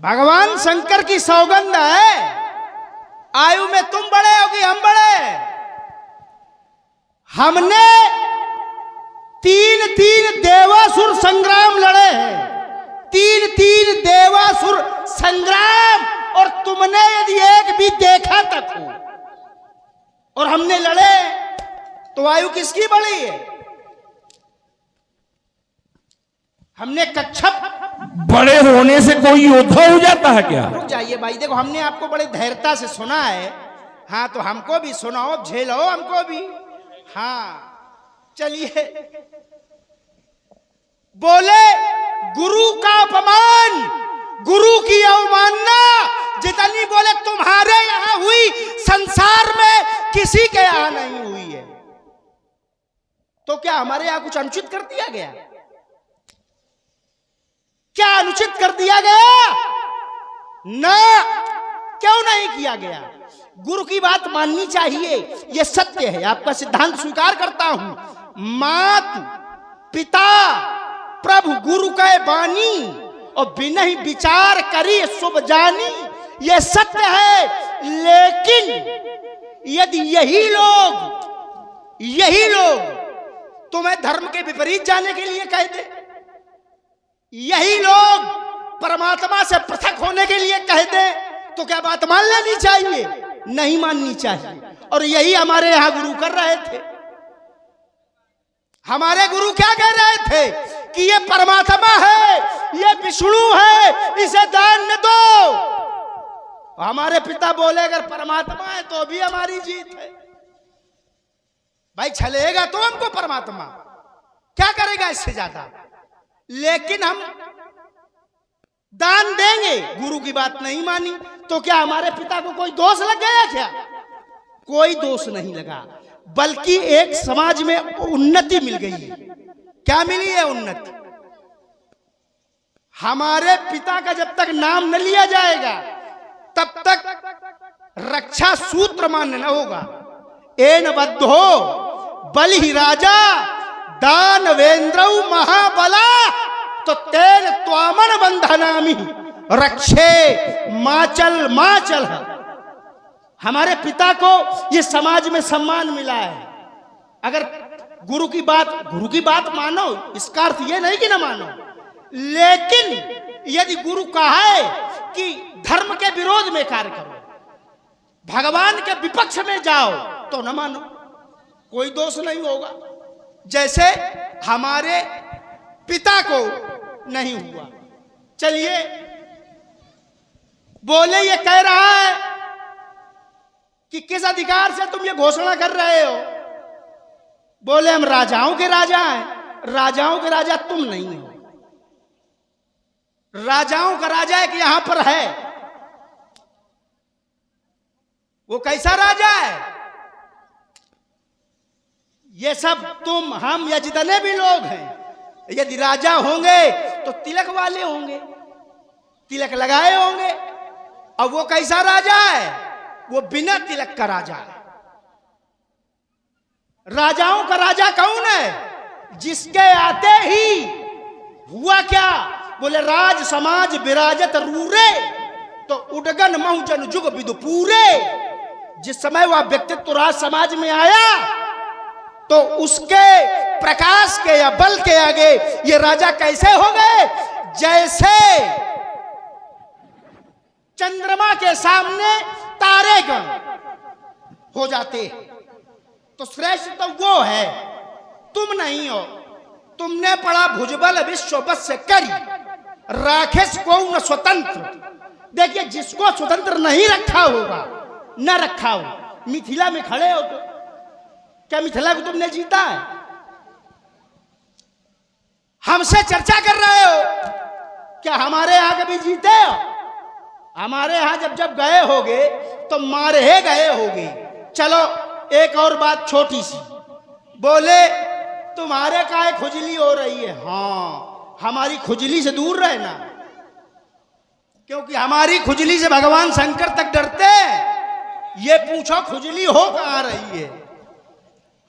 भगवान शंकर की सौगंध है, आयु में तुम बड़े हो कि हम बड़े। हमने तीन तीन देवासुर संग्राम लड़े हैं, तीन तीन देवासुर संग्राम, और तुमने यदि एक भी देखा तक हो और हमने लड़े तो आयु किसकी बड़ी है? हमने कच्छप। बड़े होने से कोई योद्धा हो जाता है क्या? रुक जाइए भाई, देखो हमने आपको बड़े धैर्यता से सुना है, हाँ तो हमको भी सुनाओ, झेलो हमको भी। हाँ चलिए, बोले गुरु का अपमान, गुरु की अवमानना जितनी बोले तुम्हारे यहां हुई, संसार में किसी के यहां नहीं हुई है। तो क्या हमारे यहां कुछ अनुचित कर दिया गया? क्या अनुचित कर दिया गया? ना, क्यों नहीं किया गया? गुरु की बात माननी चाहिए, यह सत्य है, आपका सिद्धांत स्वीकार करता हूं। मात पिता प्रभु गुरु के बानी, और बिना ही विचार करी शुभ जानी, यह सत्य है। लेकिन यदि यही लोग तुम्हें धर्म के विपरीत जाने के लिए कह दे, यही लोग परमात्मा से पृथक होने के लिए कह दे, तो क्या बात मान लेनी चाहिए? नहीं माननी चाहिए। और यही हमारे यहां गुरु कर रहे थे। हमारे गुरु क्या कह रहे थे कि ये परमात्मा है, ये विष्णु है, इसे दान न दो। हमारे पिता बोले अगर परमात्मा है तो भी हमारी जीत है। भाई छलेगा तो हमको परमात्मा, क्या करेगा इससे ज्यादा? लेकिन हम दान देंगे, गुरु की बात नहीं मानी, तो क्या हमारे पिता को कोई दोष लग गया? क्या कोई दोष नहीं लगा, बल्कि एक समाज में उन्नति मिल गई है। क्या मिली है उन्नति? हमारे पिता का जब तक नाम न लिया जाएगा तब तक रक्षा सूत्र मान्य न होगा। एन बद्धो बलि ही राजा दानवेंद्रौ महाबला, तो तेन त्वामन बंधनामि रक्षे माचल माचल। हमारे पिता को ये समाज में सम्मान मिला है। अगर गुरु की बात मानो, इसका अर्थ ये नहीं कि ना मानो, लेकिन यदि गुरु कहा है कि धर्म के विरोध में कार्य करो, भगवान के विपक्ष में जाओ, तो न मानो, कोई दोष नहीं होगा। जैसे हमारे पिता को नहीं हुआ। चलिए, बोले ये कह रहा है कि किस अधिकार से तुम ये घोषणा कर रहे हो? बोले हम राजाओं के राजा हैं। राजाओं के राजा तुम नहीं हो। राजाओं का राजा एक यहां पर है। वो कैसा राजा है? ये सब तुम हम या जितने भी लोग हैं, यदि राजा होंगे तो तिलक वाले होंगे, तिलक लगाए होंगे। अब वो कैसा राजा है? वो बिना तिलक का राजा है। राजाओं का राजा कौन है? जिसके आते ही हुआ क्या? बोले राज समाज विराजत रूरे, तो उडगन महु जुग विदु पूरे। जिस समय वह व्यक्तित्व राज समाज में आया तो उसके प्रकाश के या बल के आगे ये राजा कैसे हो गए? जैसे चंद्रमा के सामने तारेगण हो जाते हैं। तो श्रेष्ठ तो वो है, तुम नहीं हो। तुमने पढ़ा भुजबल विश्व बस से करी, राखेश को न स्वतंत्र। देखिए, जिसको स्वतंत्र नहीं रखा होगा, न रखा हो। मिथिला में खड़े हो तो क्या मिथिला को तुमने जीता है? हमसे चर्चा कर रहे हो, क्या हमारे यहां कभी जीते हो? हमारे यहां जब जब गए होगे तो मारे गए होगे। चलो एक और बात छोटी सी, बोले तुम्हारे काहे खुजली हो रही है? हाँ, हमारी खुजली से दूर रहना, क्योंकि हमारी खुजली से भगवान शंकर तक डरते हैं। ये पूछो खुजली हो कहां रही है?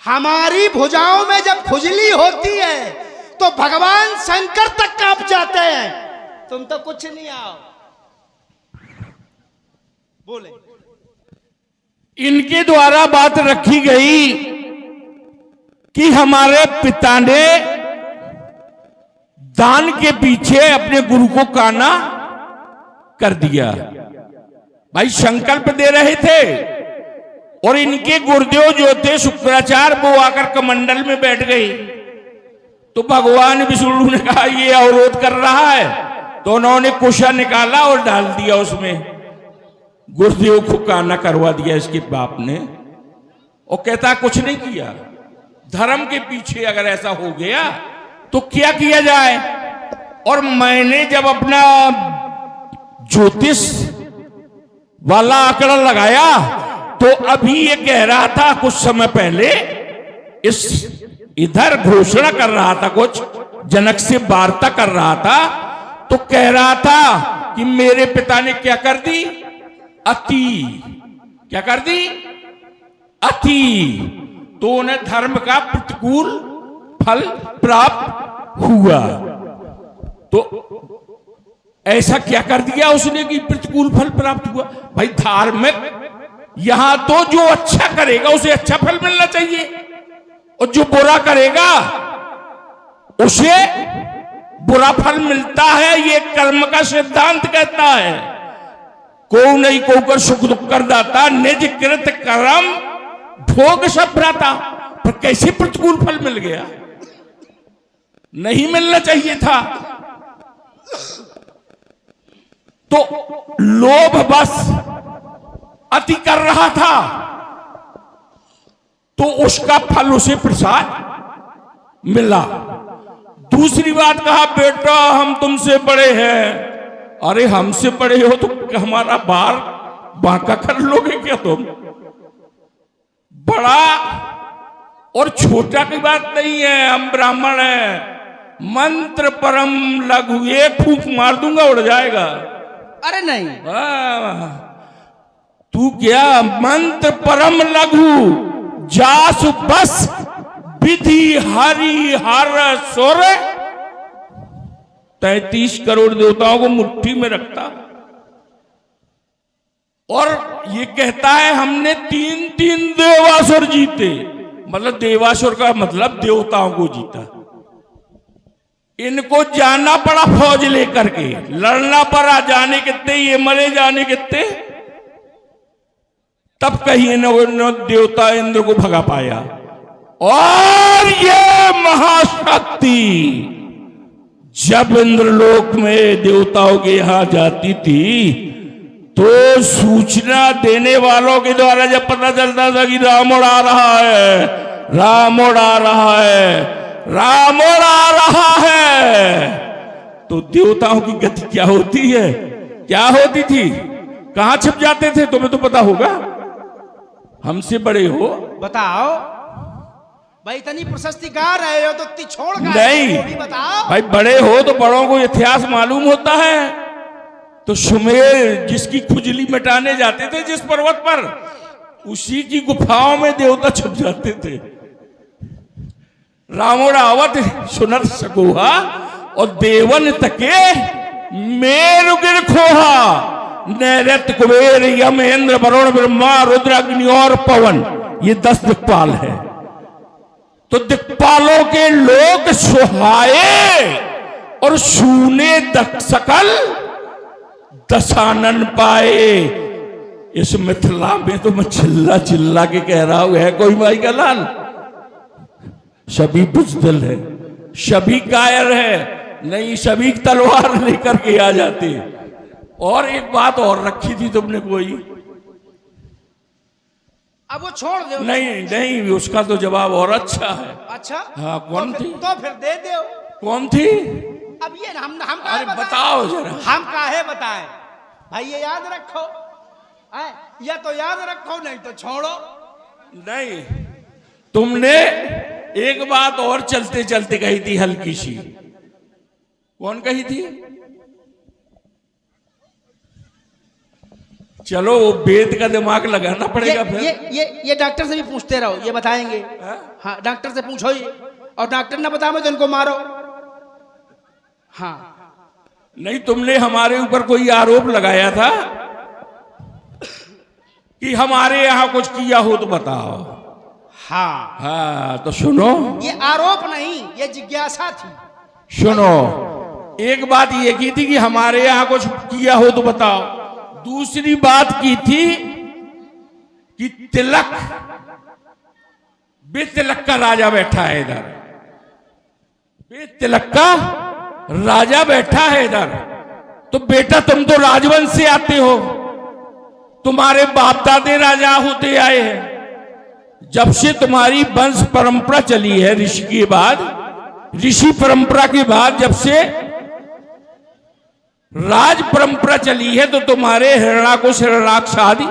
हमारी भुजाओं में जब खुजली होती है तो भगवान शंकर तक कांप जाते हैं। तुम तो कुछ नहीं आओ, बोले। इनके द्वारा बात रखी गई कि हमारे पिता ने दान के पीछे अपने गुरु को काना कर दिया। भाई संकल्प दे रहे थे और इनके गुरुदेव जो थे शुक्राचार्य, वो आकर कमंडल में बैठ गए। तो भगवान विष्णु ने कहा ये अवरोध कर रहा है, तो उन्होंने कुशा निकाला और डाल दिया उसमें। गुरुदेव को काना करवा दिया इसके बाप ने। और कहता कुछ नहीं किया। धर्म के पीछे अगर ऐसा हो गया तो क्या किया जाए। और मैंने जब अपना ज्योतिष वाला आंकड़ा लगाया तो अभी ये कह रहा था कुछ समय पहले, इस इधर घोषणा कर रहा था, कुछ जनक से वार्ता कर रहा था, तो कह रहा था कि मेरे पिता ने क्या कर दी, अति। क्या कर दी, अति। तो उन्हें धर्म का प्रतिकूल फल प्राप्त हुआ। तो ऐसा क्या कर दिया उसने कि प्रतिकूल फल प्राप्त हुआ। भाई धार्मिक, यहां तो जो अच्छा करेगा उसे अच्छा फल मिलना चाहिए, और जो बुरा करेगा उसे बुरा फल मिलता है। ये कर्म का सिद्धांत कहता है। को नहीं को कर सुख दुख कर दाता, निज कृत कर्म भोग सब भ्राता। पर कैसे प्रतिकूल फल मिल गया, नहीं मिलना चाहिए था। तो लोभ बस अति कर रहा था, तो उसका फल उसे प्रसाद मिला। दूसरी बात कहा, बेटा हम तुमसे बड़े हैं। अरे हमसे बड़े हो तो हमारा बार बांका कर लोगे क्या तुम। बड़ा और छोटा की बात नहीं है, हम ब्राह्मण हैं। मंत्र परम लघु, एक फूंक मार दूंगा उड़ जाएगा। अरे नहीं, तू क्या, मंत्र परम लघु जासु बस विधि हरि हर सुर। 33 करोड़ देवताओं को मुट्ठी में रखता। और ये कहता है हमने 3 देवासुर जीते। मतलब देवासुर का मतलब देवताओं को जीता। इनको जाना पड़ा फौज लेकर के, लड़ना पड़ा। जाने कितने, ये मरे जाने कितने, तब कहीं न देवता इंद्र को भगा पाया। और ये महाशक्ति जब इंद्रलोक में देवताओं के यहां जाती थी तो सूचना देने वालों के द्वारा जब पता चलता था कि राम उड़ा रहा है, राम उड़ा रहा है, राम उड़ा रहा है, तो देवताओं की गति क्या होती है, क्या होती थी, कहां छिप जाते थे, तुम्हें तो पता होगा, हमसे बड़े हो। बताओ भाई, इतनी प्रशस्ति गा रहे हो तो छोड़ नहीं बताओ भाई, बड़े हो तो बड़ों को इतिहास मालूम होता है। तो सुमेर जिसकी खुजली मिटाने जाते थे जिस पर्वत पर, उसी की गुफाओं में देवता छुप जाते थे। रावणावत सुनर सकोहा और देवन तके मेरु गिर खोहा। नैरत कुबेर यम इंद्र वरुण ब्रह्मा रुद्र अग्नि और पवन, ये 10 दिक्पाल है। तो दिक्पालों के लोग सुहाए और सूने सकल दशानन पाए। इस मिथिला में तो मैं चिल्ला चिल्ला के कह रहा हूं, है कोई भाई का लाल? सभी बुजदिल है, सभी कायर है, नहीं सभी तलवार लेकर के आ जाते। और एक बात और रखी थी तुमने कोई, अब वो छोड़ दो। नहीं उसका तो जवाब और अच्छा है। अच्छा हाँ, कौन थी? तो फिर दे दो। कौन थी? अब ये हम अरे बताओ जरा। हम काहे बताएं भाई, ये याद रखो है? या तो याद रखो, नहीं तो छोड़ो। नहीं, तुमने एक बात और चलते चलते कही थी हल्की सी। कौन कही थी? चलो वो वेद का दिमाग लगाना पड़ेगा। फिर ये डॉक्टर से भी पूछते रहो, ये बताएंगे। हाँ डॉक्टर से पूछो ये, और डॉक्टर ना बताओ तो उनको मारो। हाँ नहीं, तुमने हमारे ऊपर कोई आरोप लगाया था। कि हमारे यहाँ कुछ किया हो तो बताओ। हाँ, हाँ तो सुनो, ये आरोप नहीं, ये जिज्ञासा थी। सुनो, एक बात ये की थी कि हमारे यहाँ कुछ किया हो तो बताओ। दूसरी बात की थी कि तिलक, बेतिलक का राजा बैठा है इधर, बेतिलक का राजा बैठा है इधर। तो बेटा तुम तो राजवंश से आते हो, तुम्हारे बाप दादे राजा होते आए हैं। जब से तुम्हारी वंश परंपरा चली है, ऋषि के बाद, ऋषि परंपरा के बाद जब से राज परंपरा चली है, तो तुम्हारे हिरण्याकुश हिरण्याक्ष आदि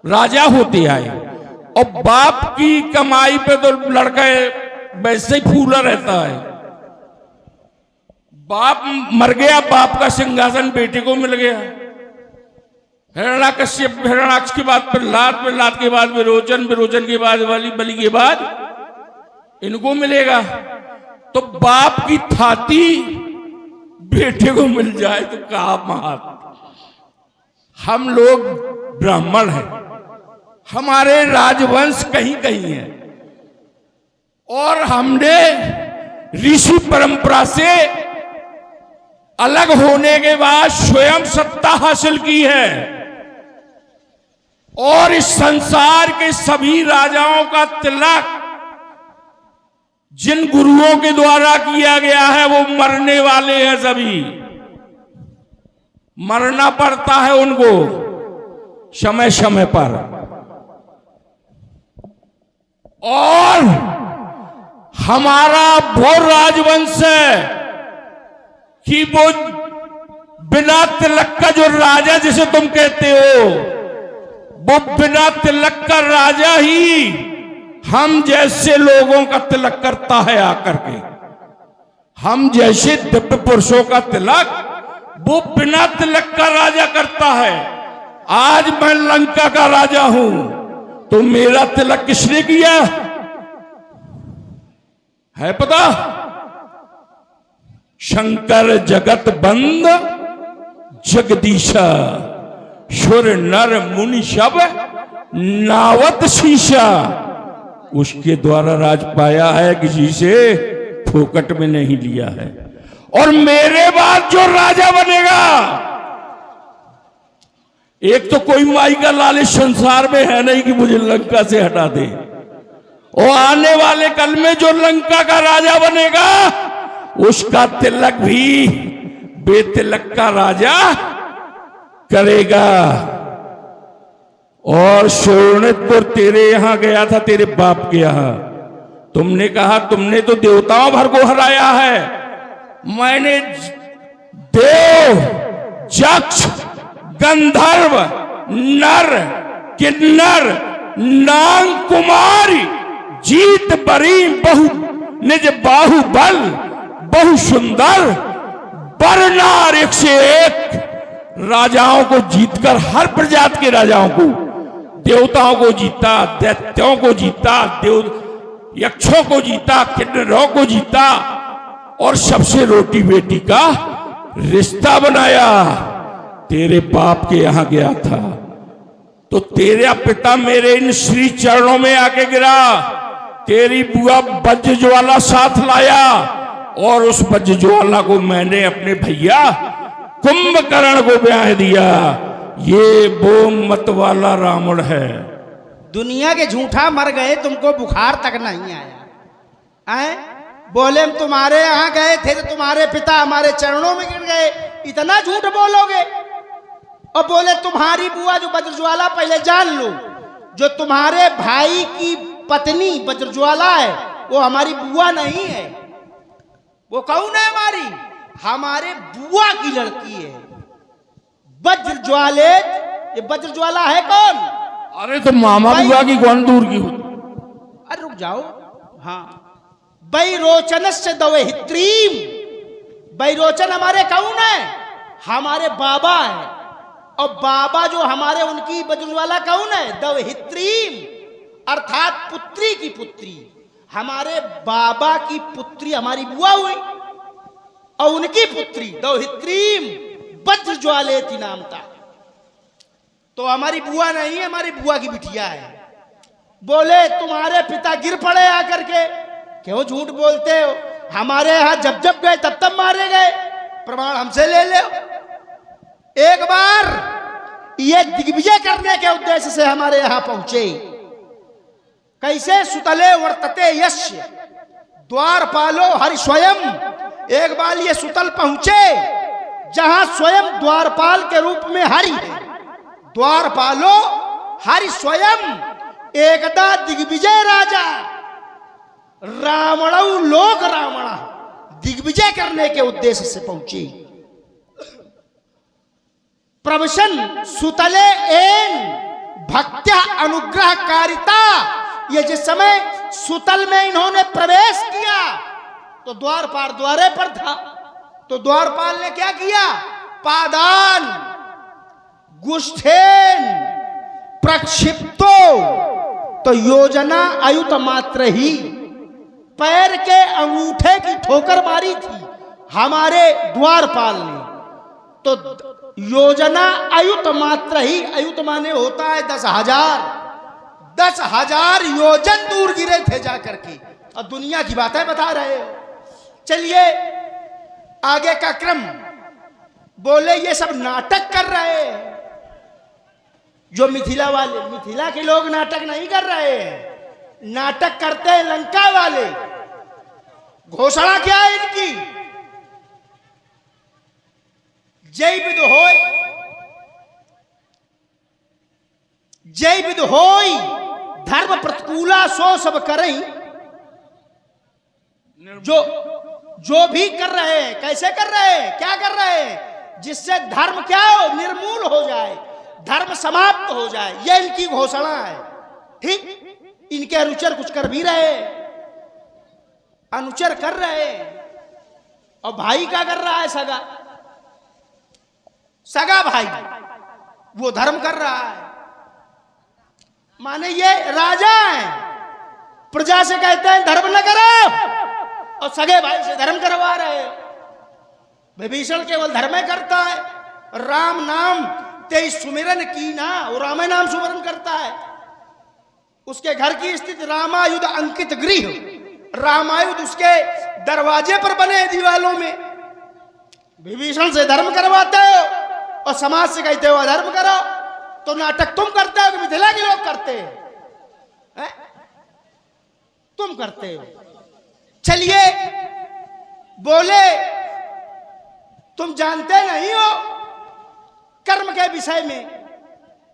राजा होते आए। और बाप की कमाई पे तो लड़का वैसे ही फूला रहता है। बाप मर गया, बाप का सिंहासन बेटे को मिल गया। हिरण्याकश्यप, हिरण्याक्ष के बाद प्रहलाद के बाद विरोचन, विरोचन के बाद बलि के बाद इनको मिलेगा। तो बाप की थाती बेटे को मिल जाए तो कहा महात। हम लोग ब्राह्मण हैं, हमारे राजवंश कहीं कहीं है, और हमने ऋषि परंपरा से अलग होने के बाद स्वयं सत्ता हासिल की है। और इस संसार के सभी राजाओं का तिलक जिन गुरुओं के द्वारा किया गया है वो मरने वाले हैं, सभी मरना पड़ता है उनको समय समय पर। और हमारा वो राजवंश है कि वो बिना तिलक का जो राजा जिसे तुम कहते हो, वो बिना तिलक का राजा ही हम जैसे लोगों का तिलक करता है आकर के। हम जैसे दिव्य पुरुषों का तिलक वो बिना तिलक का राजा करता है। आज मैं लंका का राजा हूं, तो मेरा तिलक किसने किया है पता? शंकर जगत बंद जगदीशा, सुर नर मुनि सब नावत शीशा। उसके द्वारा राज पाया है, किसी से फोकट में नहीं लिया है। और मेरे बाद जो राजा बनेगा, एक तो कोई माई का लालच संसार में है नहीं कि मुझे लंका से हटा दे। और आने वाले कल में जो लंका का राजा बनेगा, उसका तिलक भी बेतिलक का राजा करेगा। और शोणितपुर तेरे यहां गया था, तेरे बाप के यहां। तुमने कहा तुमने तो देवताओं भर को हराया है। मैंने देव, यक्ष, गंधर्व, नर, किन्नर, नाग, कुमारी, जीत बरी बहु निज बाहुबल, बहु सुंदर बरनार, एक से एक राजाओं को जीतकर, हर प्रजाति के राजाओं को, देवताओं को जीता, दैत्यों को जीता, देव यक्षों को जीता, किन्नरों को जीता, और सबसे रोटी बेटी का रिश्ता बनाया। तेरे बाप के यहां गया था, तो तेरा पिता मेरे इन श्री चरणों में आके गिरा। तेरी बुआ वज्र ज्वाला साथ लाया, और उस वज्र ज्वाला को मैंने अपने भैया कुंभकर्ण को ब्याह दिया। ये वो मत वाला रावण है। दुनिया के झूठा मर गए, तुमको बुखार तक नहीं आया। आए बोले तुम्हारे यहां गए थे तो तुम्हारे पिता हमारे चरणों में गिर गए, इतना झूठ बोलोगे? और बोले तुम्हारी बुआ जो वज्रज्वाला, पहले जान लो, जो तुम्हारे भाई की पत्नी वज्रज्वाला है वो हमारी बुआ नहीं है। वो कौन है? हमारे बुआ की लड़की है वज्रज्वाले। ये वज्रज्वाला है कौन? अरे तो मामा बुआ की कौन दूर की होती? अरे रुक जाओ। हाँ, बैरोचनस्य दवहित्रीम। बैरोचन हमारे कौन है? हमारे बाबा है। और बाबा जो हमारे, उनकी वज्रज्वाला कौन है? दवहित्रीम, अर्थात पुत्री की पुत्री। हमारे बाबा की पुत्री हमारी बुआ हुई, और उनकी पुत्री दवहित्रीम वज्रज्वालेति नाम था। तो हमारी बुआ नहीं है, हमारी बुआ की बिटिया है। बोले तुम्हारे पिता गिर पड़े आकर के। क्यों झूठ बोलते हो? हमारे यहां जब जब गए तब तब मारे गए, प्रमाण हमसे ले लो। एक बार ये दिग्विजय करने के उद्देश्य से हमारे यहां पहुंचे। कैसे? सुतले वर्तते यस्य द्वारपालो हरि स्वयं। एक बार ये सुतल पहुंचे जहां स्वयं द्वारपाल के रूप में हरि है। द्वारपालो हरि स्वयं। एकदा दिग्विजय राजा रावणौ लोक रावण दिग्विजय करने के उद्देश्य से पहुंचे। प्रवशन सुतले एन भक्त्या अनुग्रह कारिता। ये जिस समय सुतल में इन्होंने प्रवेश किया तो द्वारपाल द्वारे पर था। तो द्वारपाल ने क्या किया? पादान गुष्ठेन प्रक्षिप्तो। तो योजना आयुत मात्र ही पैर के अंगूठे की ठोकर मारी थी हमारे द्वारपाल ने। तो योजना आयुत मात्र ही, आयुत माने होता है 10,000, 10,000 योजन दूर गिरे थे जाकर के। और दुनिया की बातें बता रहे हो। चलिए आगे का क्रम। बोले ये सब नाटक कर रहे हैं। जो मिथिला वाले, मिथिला के लोग नाटक नहीं कर रहे हैं, नाटक करते हैं लंका वाले। घोषणा क्या है इनकी? जय विद होय, जय विद होय धर्म प्रतिकूला सो सब करें। जो भी कर रहे हैं, कैसे कर रहे हैं, क्या कर रहे हैं? जिससे धर्म क्या हो? निर्मूल हो जाए, धर्म समाप्त हो जाए। यह इनकी घोषणा है। ठीक, इनके अनुचर कुछ कर भी रहे, अनुचर कर रहे। और भाई क्या कर रहा है? सगा, सगा भाई वो धर्म कर रहा है। माने ये राजा है, प्रजा से कहते हैं धर्म न करो, और सगे भाई से धर्म करवा रहे। विभीषण केवल धर्म करता है। राम नाम ते सुमिरन की ना, वो राम नाम सुमिरन करता है। उसके घर की स्थिति रामायुध अंकित गृह, रामायुध उसके दरवाजे पर बने दीवालों में। विभीषण से धर्म करवाते हो और समाज से कहते हो अधर्म करो। तो नाटक तुम करते हो कि मिथिला के लोग करते हैं? तुम करते हो। चलिए बोले तुम जानते नहीं हो कर्म के विषय में।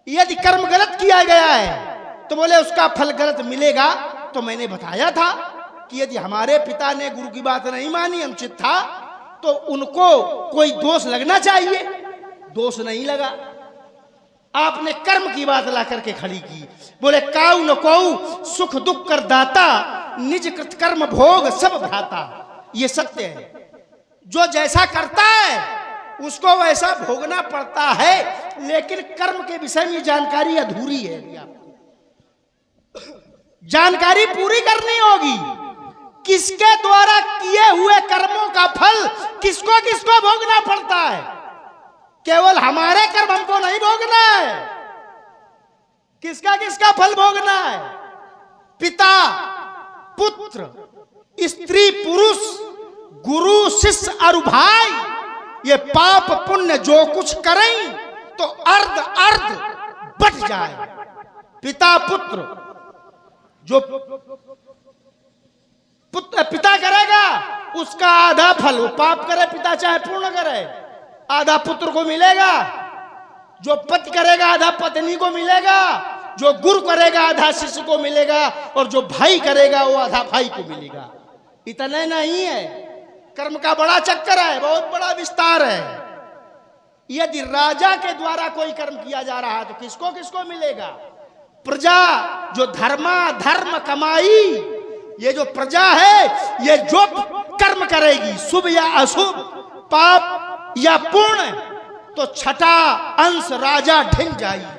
यदि कर्म गलत किया गया है तो बोले उसका फल गलत मिलेगा। तो मैंने बताया था कि यदि हमारे पिता ने गुरु की बात नहीं मानी, अनुचित था, तो उनको कोई दोष लगना चाहिए। दोष नहीं लगा। आपने कर्म की बात ला करके खड़ी की। बोले काऊ न कोऊ सुख दुख कर दाता, निज कृत कर्म भोग सब भ्राता। ये सत्य है। जो जैसा करता है उसको वैसा भोगना पड़ता है। लेकिन कर्म के विषय में जानकारी अधूरी है। आपको जानकारी पूरी करनी होगी। किसके द्वारा किए हुए कर्मों का फल किसको किसको भोगना पड़ता है। केवल हमारे कर्म हमको नहीं भोगना है, किसका किसका फल भोगना है। पिता पुत्र, स्त्री पुरुष, गुरु शिष्य और भाई, ये पाप पुण्य जो कुछ करें तो अर्ध अर्ध बट जाए। पिता पुत्र, जो पिता करेगा उसका आधा फल, वो पाप करे पिता चाहे पूर्ण करे, आधा पुत्र को मिलेगा। जो पति करेगा आधा पत्नी को मिलेगा। जो गुरु करेगा आधा शिष्य को मिलेगा। और जो भाई करेगा वो आधा भाई को मिलेगा। इतना नहीं है, कर्म का बड़ा चक्कर है, बहुत बड़ा विस्तार है। यदि राजा के द्वारा कोई कर्म किया जा रहा है तो किसको किसको मिलेगा। प्रजा जो धर्म कमाई, ये जो प्रजा है ये जो कर्म करेगी, शुभ या अशुभ, पाप या पुण्य, तो छठा अंश राजा ढिन जाएगी।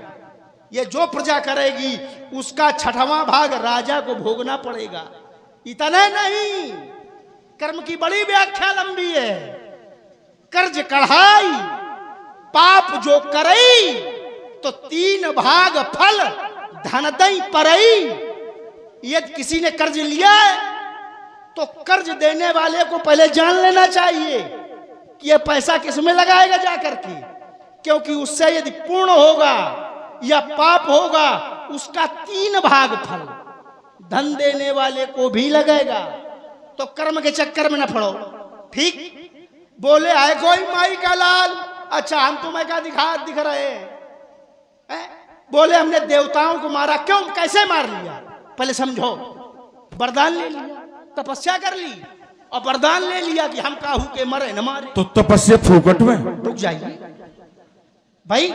ये जो प्रजा करेगी उसका छठवां भाग राजा को भोगना पड़ेगा। इतना नहीं, कर्म की बड़ी व्याख्या लंबी है। कर्ज कढ़ाई, पाप जो करई तो 3 भाग फल धन दई परई। यदि किसी ने कर्ज लिया है तो कर्ज देने वाले को पहले जान लेना चाहिए कि यह पैसा किसमें लगाएगा जाकर के, क्योंकि उससे यदि पूर्ण होगा या पाप होगा उसका 3 भाग फल धन देने वाले को भी लगेगा। तो कर्म के चक्कर में न पड़ो। ठीक बोले आए कोई माई का लाल, अच्छा हम तुम्हें क्या दिख रहे हैं? बोले हमने देवताओं को मारा। क्यों, कैसे मार लिया? पहले समझो। वरदान ले लिया, तपस्या कर ली और वरदान ले लिया कि हम काहू के मरे न मारे। तो तपस्या फूकट में। रुक जाइए भाई,